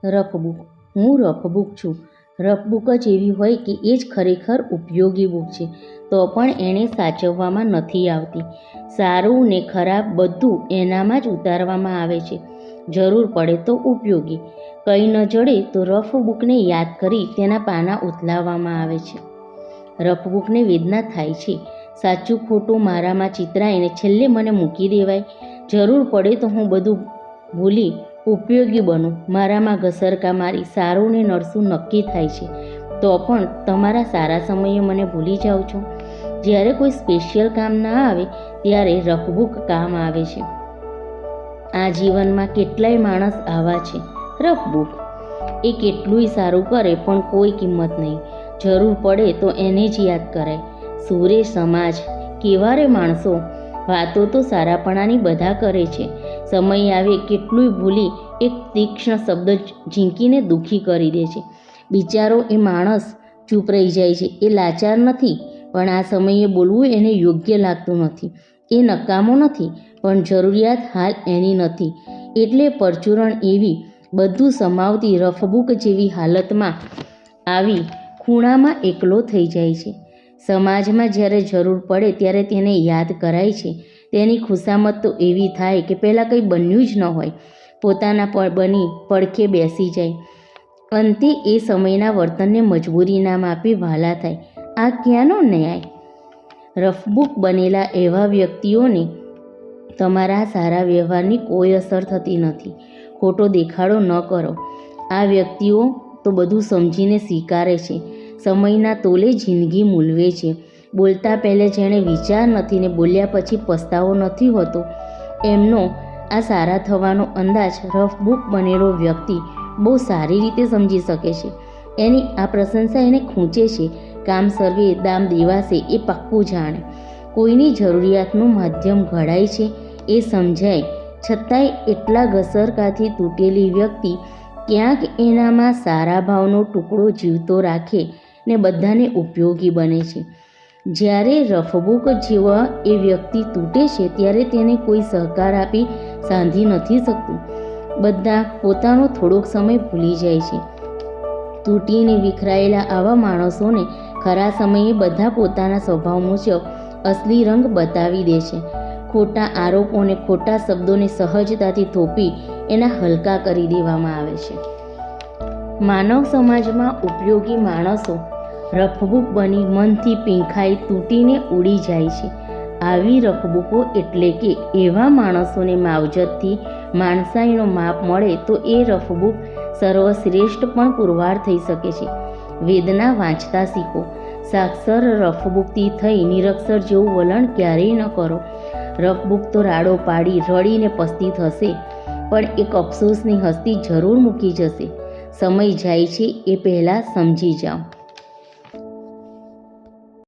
રફબુક. હું રફબુક છું. રફબુક જ એવી હોય કે એ જ ખરેખર ઉપયોગી બુક છે, તો પણ એને સાચવવામાં નથી આવતી. સારું ને ખરાબ બધું એનામાં જ ઉતારવામાં આવે છે. જરૂર પડે તો ઉપયોગી. કંઈ ન જડે તો રફબુકને યાદ કરી તેના પાના ઉથલાવવામાં આવે છે. રફબુકને વેદના થાય છે. સાચું ખોટું મારામાં ચિતરાઈને છેલ્લે મને મૂકી દેવાય. જરૂર પડે તો હું બધું ભૂલી ઉપયોગી બનું. મારામાં ઘસરકા મારી સારું ને નરસું નક્કી થાય છે, તો પણ તમારા સારા સમયે મને ભૂલી જાઓ છો. જ્યારે કોઈ સ્પેશિયલ કામ ના આવે ત્યારે રફબુક કામ આવે છે. આ જીવનમાં કેટલાય માણસ આવા છે. રફબુક એ કેટલુંય સારું કરે પણ કોઈ કિંમત નહીં. જરૂર પડે તો એને જ યાદ કરાય. સુરે સમાજ કેવા રે માણસો! વાતો તો સારાપણાની બધા કરે છે. સમય આવે કેટલુંય ભૂલી એક તીક્ષ્ણ શબ્દ ઝીંકીને દુઃખી કરી દે છે. બિચારો એ માણસ ચૂપ રહી જાય છે. એ લાચાર નથી, પણ આ સમયે બોલવું એને યોગ્ય લાગતું નથી. એ નકામો નથી, પણ જરૂરિયાત હાલ એની નથી. એટલે પરચુરણ એવી બધું સમાવતી રફબુક જેવી હાલતમાં આવી ખૂણામાં એકલો થઈ જાય છે. સમાજમાં જ્યારે જરૂર પડે ત્યારે તેને યાદ કરાય છે. તેની ખુશામત તો એવી થાય કે પહેલાં કંઈ બન્યું જ ન હોય. પોતાના બની પડખે બેસી જાય. અંતે એ સમયના વર્તનને મજબૂરી નામ આપી વહાલા થાય. આ ક્યાંનો ન્યાય? રફબુક બનેલા એવા વ્યક્તિઓને તમારા સારા વ્યવહારની કોઈ અસર થતી નથી. ખોટો દેખાડો ન કરો. આ વ્યક્તિઓ તો બધું સમજીને સ્વીકારે છે. સમયના તોલે જિંદગી મૂલવે છે. બોલતા પહેલે જેણે વિચાર નથી ને બોલ્યા પછી પસ્તાવો નથી હોતો, એમનો આ સારા થવાનો અંદાજ રફબુક બનેલો વ્યક્તિ બહુ સારી રીતે સમજી શકે છે. એની આ પ્રશંસા એને ખૂંચે છે. કામ સર્વે દામ દેવાશે એ પાક્કું જાણે. કોઈની જરૂરિયાતનું માધ્યમ ઘડાય છે એ સમજાય, છતાંય એટલા ઘસરકાથી તૂટેલી વ્યક્તિ ક્યાંક એનામાં સારા ભાવનો ટુકડો જીવતો રાખે ને બધાને ઉપયોગી બને છે. જ્યારે રફબુક જેવા એ વ્યક્તિ તૂટે છે ત્યારે તેને કોઈ સહકાર આપી સાંધી નથી શકતું. બધા પોતાનો થોડોક સમય ભૂલી જાય છે. તૂટીને વિખરાયેલા આવા માણસોને ખરા સમયે બધા પોતાના સ્વભાવ મુજબ અસલી રંગ બતાવી દે છે. ખોટા આરોપોને ખોટા શબ્દોને સહજતાથી થોપી એના હલકા કરી દેવામાં આવે છે. માનવ સમાજમાં ઉપયોગી માણસો રફબુક બની મનથી પીંખાઈ તૂટીને ઉડી જાય છે. આવી રફબુકો એટલે કે એવા માણસોને માવજતથી માણસાઈનો માપ મળે તો એ રફબુક સર્વશ્રેષ્ઠ પણ પુરવાર થઈ શકે છે. વેદના વાંચતા શીખો. સાક્ષર રફબુકથી થઈ નિરક્ષર જેવું વલણ ક્યારેય ન કરો. રફબુક તો રાડો પાડી રડીને પસ્તી થશે, પણ એક અફસોસની હસ્તી જરૂર મૂકી જશે. સમય જાય છે એ પહેલાં સમજી જાઓ.